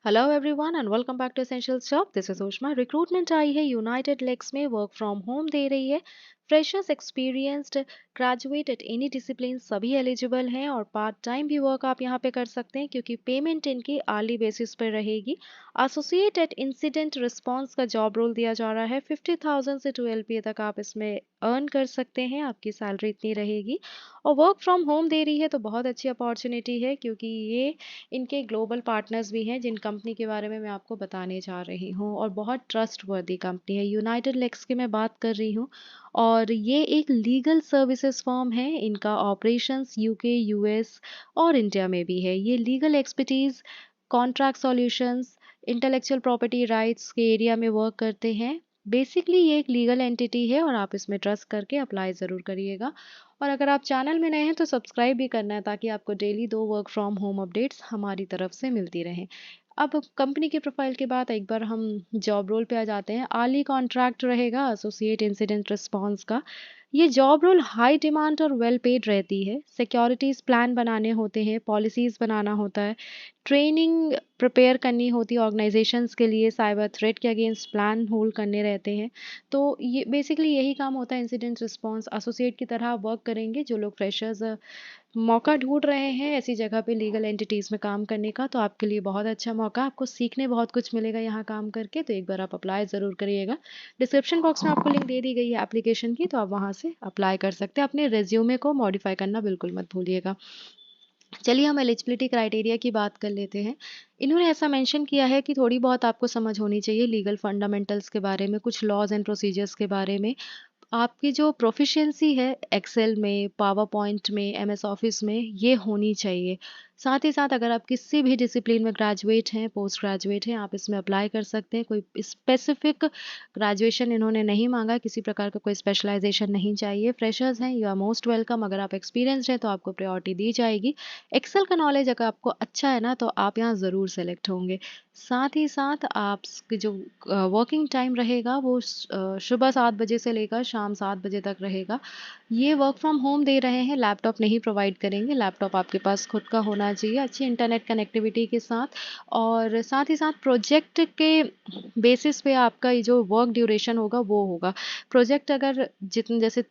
Hello everyone and welcome back to essential job. This is Ushma. Recruitment आई है United Lex में, work from home दे रही है। Freshers, experienced, graduate at any discipline सभी eligible हैं और पार्ट टाइम भी वर्क आप यहाँ पे कर सकते हैं क्योंकि पेमेंट इनकी आर्ली बेसिस पर रहेगी। एसोसिएट एट इंसिडेंट रिस्पांस का जॉब रोल दिया जा रहा है। 50,000 से 12 LPA तक आप इसमें अर्न कर सकते हैं, आपकी सैलरी इतनी रहेगी। और वर्क फ्रॉम होम दे रही है तो बहुत अच्छी अपॉर्चुनिटी है क्योंकि ये इनके ग्लोबल पार्टनर्स भी हैं जिन कंपनी के बारे में मैं आपको बताने जा रही हूँ और बहुत ट्रस्टवर्दी कंपनी है। यूनाइटेड लेक्स की मैं बात कर रही हूँ और ये एक लीगल सर्विसेज फर्म है। इनका ऑपरेशंस यूके, यूएस और इंडिया में भी है। ये legal expertise, contract solutions, intellectual property rights के एरिया में वर्क करते हैं। बेसिकली ये एक लीगल एंटिटी है और आप इसमें ट्रस्ट करके अप्लाई ज़रूर करिएगा। और अगर आप चैनल में नए हैं तो सब्सक्राइब भी करना है ताकि आपको daily 2 work from home updates हमारी तरफ से मिलती रहें। अब कंपनी की प्रोफाइल के बाद एक बार हम जॉब रोल पे आ जाते हैं। आर्ली कॉन्ट्रैक्ट रहेगा एसोसिएट इंसिडेंट रिस्पांस का। ये जॉब रोल हाई डिमांड और वेल पेड रहती है। सिक्योरिटीज प्लान बनाने होते हैं, पॉलिसीज बनाना होता है, ट्रेनिंग प्रिपेयर करनी होती है ऑर्गेनाइजेशंस के लिए, साइबर थ्रेट के अगेंस्ट प्लान होल्ड करने रहते हैं। तो ये बेसिकली यही काम होता है। इंसिडेंट रिस्पांस एसोसिएट की तरह वर्क करेंगे। जो लोग फ्रेशर्स मौका ढूंढ रहे हैं ऐसी जगह पे लीगल एंटिटीज़ में काम करने का, तो आपके लिए बहुत अच्छा मौका। आपको सीखने बहुत कुछ मिलेगा यहाँ काम करके, तो एक बार आप अप्लाई ज़रूर करिएगा। डिस्क्रिप्शन बॉक्स में आपको लिंक दे दी गई है एप्लीकेशन की, तो आप वहाँ से अप्लाई कर सकते हैं। अपने रेज्यूमे को मॉडिफाई करना बिल्कुल मत भूलिएगा। चलिए हम एलिजिबिलिटी क्राइटेरिया की बात कर लेते हैं। इन्होंने ऐसा मेंशन किया है कि थोड़ी बहुत आपको समझ होनी चाहिए लीगल फंडामेंटल्स के बारे में, कुछ लॉज एंड प्रोसीजर्स के बारे में। आपकी जो प्रोफिशिएंसी है एक्सेल में, पावर पॉइंट में, एमएस ऑफिस में, ये होनी चाहिए। साथ ही साथ अगर आप किसी भी डिसिप्लिन में ग्रेजुएट हैं, पोस्ट ग्रेजुएट हैं, आप इसमें अप्लाई कर सकते हैं। कोई स्पेसिफिक ग्रेजुएशन इन्होंने नहीं मांगा, किसी प्रकार का कोई स्पेशलाइजेशन नहीं चाहिए। फ्रेशर्स हैं, यू आर मोस्ट वेलकम। अगर आप एक्सपीरियंसड हैं तो आपको प्रायोरिटी दी जाएगी। एक्सेल का नॉलेज अगर आपको अच्छा है ना तो आप यहाँ ज़रूर सेलेक्ट होंगे। साथ ही साथ आपकी जो वर्किंग टाइम रहेगा वो सुबह 7 बजे से लेकर शाम 7 बजे तक रहेगा। ये वर्क फ्रॉम होम दे रहे हैं, लैपटॉप नहीं प्रोवाइड करेंगे। लैपटॉप आपके पास खुद का होना चाहिए अच्छी इंटरनेट कनेक्टिविटी के साथ। और साथ ही साथ प्रोजेक्ट के बेसिस पे आपका ये जो वर्क ड्यूरेशन होगा वो होगा। प्रोजेक्ट अगर जितने जैसे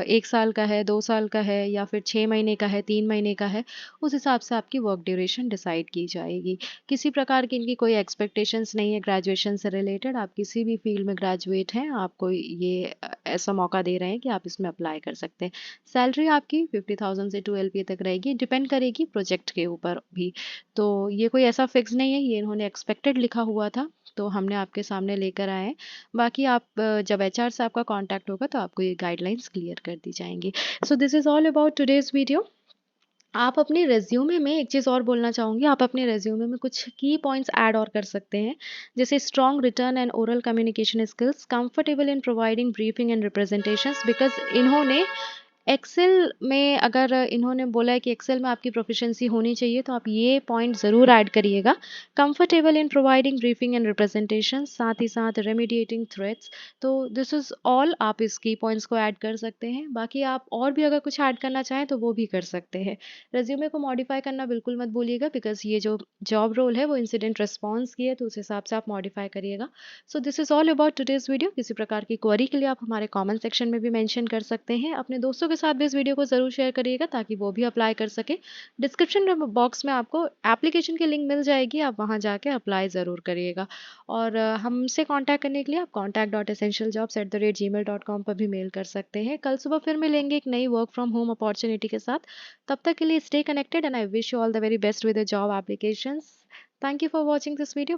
1 साल का है, 2 साल का है या फिर 6 महीने का है, 3 महीने का है, उस हिसाब से आपकी वर्क ड्यूरेशन डिसाइड की जाएगी। किसी प्रकार की इनकी कोई एक्सपेक्टेशंस नहीं है ग्रेजुएशन से रिलेटेड। आप किसी भी फील्ड में ग्रेजुएट हैं, आपको ये ऐसा मौका दे रहे हैं कि आप इसमें अप्लाई कर सकते हैं। सैलरी आपकी 50,000 से 2 LPA तक रहेगी, डिपेंड करेगी प्रोजेक्ट के ऊपर भी। तो ये कोई ऐसा फिक्स नहीं है, ये इन्होंने एक्सपेक्टेड लिखा हुआ था तो हमने आपके सामने लेकर आए हैं। बाकी आप जब एचआर से आपका कांटेक्ट होगा तो आपको ये गाइडलाइंस क्लियर कर दी जाएंगी। So this is all about today's video. आप अपने रिज्यूमे में एक चीज़ और बोलना चाहूँगी, आप अपने रिज्यूमे में कुछ की पॉइंट्स ऐड और कर सकते हैं। जैसे strong return and oral communication skills, comfortable in providing briefing and representations. Because इन्होंने एक्सेल में अगर इन्होंने बोला है कि एक्सेल में आपकी प्रोफिशिएंसी होनी चाहिए तो आप ये पॉइंट ज़रूर ऐड करिएगा। Comfortable in providing briefing and representation, साथ ही साथ रेमिडिएटिंग थ्रेट्स। तो दिस इज़ ऑल, आप इस की पॉइंट्स को ऐड कर सकते हैं। बाकी आप और भी अगर कुछ ऐड करना चाहें तो वो भी कर सकते हैं। रेज्यूमे को मॉडिफाई करना बिल्कुल मत भूलिएगा बिकॉज ये जो जॉब रोल है वो इंसिडेंट रिस्पॉन्स की है, तो उस हिसाब से आप मॉडिफाई करिएगा। So this is all about today's video. किसी प्रकार की क्वेरी के लिए आप हमारे कमेंट सेक्शन में भी मेंशन कर सकते हैं। अपने दोस्तों के साथ भी इस वीडियो को ज़रूर शेयर करिएगा ताकि वो भी अप्लाई कर सके। डिस्क्रिप्शन बॉक्स में आपको एप्लीकेशन की लिंक मिल जाएगी, आप वहाँ जाके अप्लाई ज़रूर करिएगा। और हमसे कांटेक्ट करने के लिए आप contact.essentialjobs@gmail.com पर भी मेल कर सकते हैं। कल सुबह फिर मिलेंगे एक नई वर्क फ्रॉम होम अपॉर्चुनिटी के साथ। तब तक के लिए stay connected and I wish you all the very best with the job applications. Thank you for watching this video.